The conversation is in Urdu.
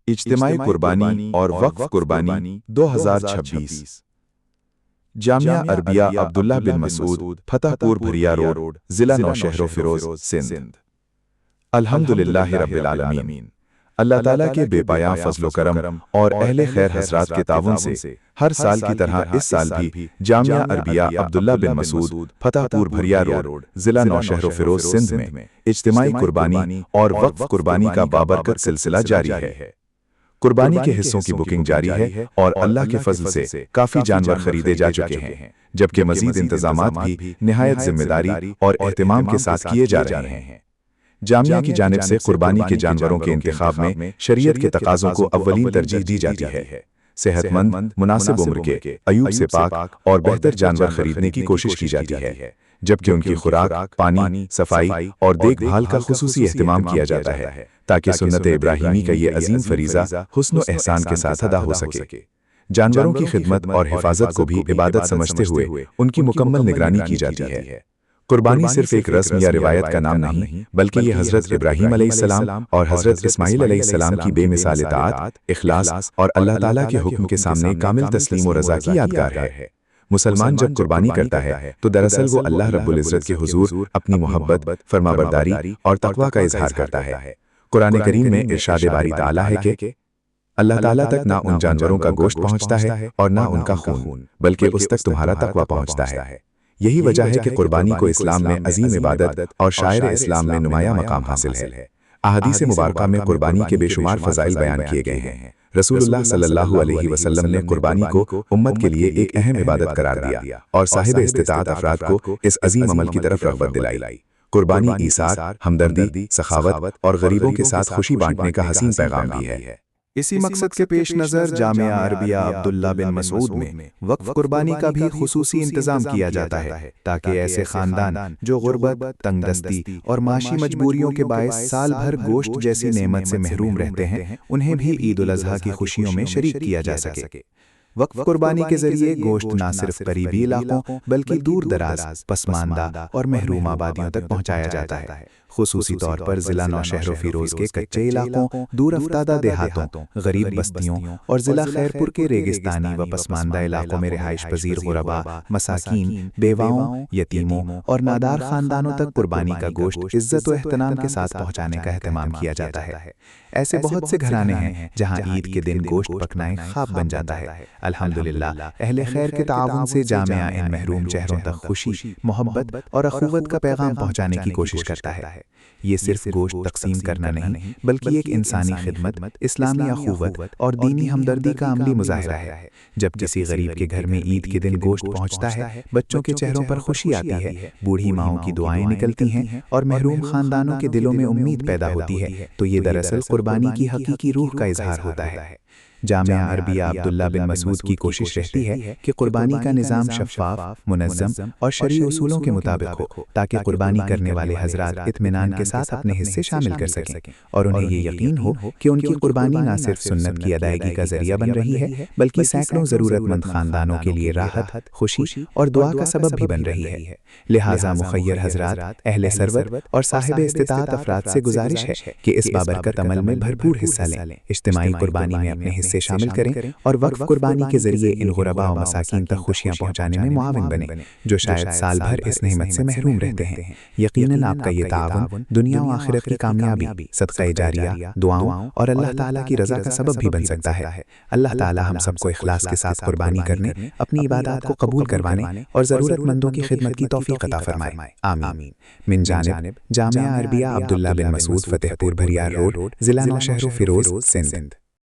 اجتماعی قربانی اور وقف قربانی 2026 جامعہ عربیہ عبداللہ بن مسعود فتح پور بھریا روڈ ضلع نوشہر و فیروز سندھ۔ الحمدللہ رب العالمین۔ اللہ تعالیٰ کے بے پایاں فضل و کرم اور اہل خیر حضرات کے تعاون سے ہر سال کی طرح اس سال بھی جامعہ عربیہ عبداللہ بن مسعود فتح پور بھریا روڈ ضلع نوشہر و فیروز سندھ میں اجتماعی قربانی اور وقف قربانی کا بابرکت سلسلہ جاری ہے۔ قربانی کے حصوں کی بکنگ جاری ہے اور اللہ کے فضل سے کافی جانور خریدے جا چکے ہیں، جبکہ مزید انتظامات بھی نہایت ذمہ داری اور اہتمام کے ساتھ کیے جا رہے ہیں۔ جامعہ کی جانب سے قربانی کے جانوروں کے انتخاب میں شریعت کے تقاضوں کو اولین ترجیح دی جاتی ہے۔ صحت مند، مناسب عمر کے، عیوب سے پاک اور بہتر جانور خریدنے کی کوشش کی جاتی ہے، جبکہ ان کی خوراک، پانی، صفائی اور دیکھ بھال کا خصوصی اہتمام کیا جاتا ہے تاکہ سنت ابراہیمی کا یہ عظیم فریضہ حسن و احسان کے ساتھ ادا ہو سکے۔ جانوروں کی خدمت اور حفاظت کو بھی عبادت سمجھتے ہوئے ان کی مکمل نگرانی کی جاتی ہے۔ قربانی صرف ایک رسم یا روایت کا نام نہیں، بلکہ یہ حضرت ابراہیم علیہ السلام اور حضرت اسماعیل علیہ السلام کی بے مثال اطاعت، اخلاص اور اللہ تعالیٰ کے حکم کے سامنے کامل تسلیم و رضا کی یادگار ہے۔ مسلمان جب قربانی کرتا ہے تو دراصل وہ اللہ رب العزت کے حضور اپنی محبت، فرمانبرداری اور تقویٰ کا اظہار کرتا ہے۔ قرآن کریم میں ارشاد باری تعالیٰ ہے کہ اللہ تعالیٰ تک نہ ان جانوروں کا گوشت پہنچتا ہے اور نہ ان کا خون، بلکہ اس تک تمہارا تقویٰ پہنچتا ہے۔ یہی وجہ ہے کہ قربانی کو اسلام میں عظیم عبادت اور شاعر اسلام میں نمایاں مقام حاصل ہے۔ احادیث مبارکہ میں قربانی کے بے شمار فضائل بیان کیے گئے ہیں۔ رسول اللہ صلی اللہ علیہ وسلم نے قربانی کو امت کے لیے ایک اہم عبادت قرار دیا اور صاحب استطاعت افراد کو اس عظیم عمل کی طرف رغبت دلائی۔ قربانی ایثار، ہمدردی، سخاوت اور غریبوں کے ساتھ خوشی بانٹنے کا حسین پیغام بھی ہے۔ اسی مقصد کے پیش نظر جامعہ عربیہ عبداللہ بن مسعود میں وقف قربانی کا بھی خصوصی انتظام کیا جاتا ہے تاکہ ایسے خاندان جو غربت، تنگ دستی اور معاشی مجبوریوں کے باعث سال بھر گوشت جیسی نعمت سے محروم رہتے ہیں، انہیں بھی عید الاضحیٰ کی خوشیوں میں شریک کیا جا سکے۔ وقف قربانی کے ذریعے گوشت نہ صرف قریبی علاقوں بلکہ دور دراز، پسماندہ اور محروم آبادیوں تک پہنچایا جاتا ہے۔ خصوصی طور پر ضلع نوشہر و فیروز کے کچے علاقوں، دور افتادہ دیہاتوں، غریب بستیوں اور ضلع خیرپور کے ریگستانی و پسماندہ علاقوں میں رہائش پذیر غربا، مساکین، بیواؤں، یتیموں اور نادار خاندانوں تک قربانی کا گوشت عزت و احترام کے ساتھ پہنچانے کا اہتمام کیا جاتا ہے۔ ایسے بہت سے گھرانے ہیں جہاں عید کے دن گوشت پکنا ایک خواب بن جاتا ہے۔ الحمدللہ اہل خیر کے تعاون سے جامعہ ان محروم چہروں تک خوشی، محبت اور اخوت کا پیغام پہنچانے کی کوشش کرتا ہے۔ یہ صرف گوشت تقسیم کرنا نہیں بلکہ ایک انسانی خدمت، اسلامی اخوت اور دینی ہمدردی کا عملی مظاہرہ ہے۔ جب کسی غریب کے گھر میں عید کے دن گوشت پہنچتا ہے، بچوں کے چہروں پر خوشی آتی ہے، بوڑھی ماؤں کی دعائیں نکلتی ہیں اور محروم خاندانوں کے دلوں میں امید پیدا ہوتی ہے، تو یہ دراصل قربانی کی حقیقی روح کا اظہار ہوتا ہے۔ جامعہ عربیہ عبداللہ بن مسعود کی کوشش رہتی ہے کہ قربانی کا نظام شفاف، منظم اور شرعی اصولوں کے مطابق ہو تاکہ قربانی کرنے والے حضرات اطمینان کے ساتھ اپنے حصے شامل کر سکیں اور انہیں یہ یقین ہو کہ ان کی قربانی نہ صرف سنت کی ادائیگی کا ذریعہ بن رہی ہے بلکہ سینکڑوں ضرورت مند خاندانوں کے لیے راحت، خوشی اور دعا کا سبب بھی بن رہی ہے۔ لہٰذا مخیر حضرات، اہل ثروت اور صاحب استطاعت افراد سے گزارش ہے کہ اس بابرکت عمل میں بھرپور حصہ لیں، اجتماعی قربانی میں اپنے حصے شامل کریں اور وقف قربانی کے ذریعے ان غرباء و مساکین تک خوشیاں پہنچانے میں معاون بنیں جو شاید سال بھر اس نعمت سے محروم رہتے ہیں۔ یقیناً آپ کا یہ تعاون دنیا و آخرت کی کامیابی، صدقہ جاریہ، دعاؤں اور اللہ تعالیٰ کی رضا کا سبب بھی بن سکتا ہے۔ اللہ تعالیٰ ہم سب کو اخلاص کے ساتھ قربانی کرنے، اپنی عبادات کو قبول کروانے اور ضرورت مندوں کی خدمت کی توفیق عطا فرمائے، آمین۔ من جانب جامعہ عربیہ عبداللہ بن مسعود فتح پور بھریا روڈ ضلع نوشہر و فیروز سندھ۔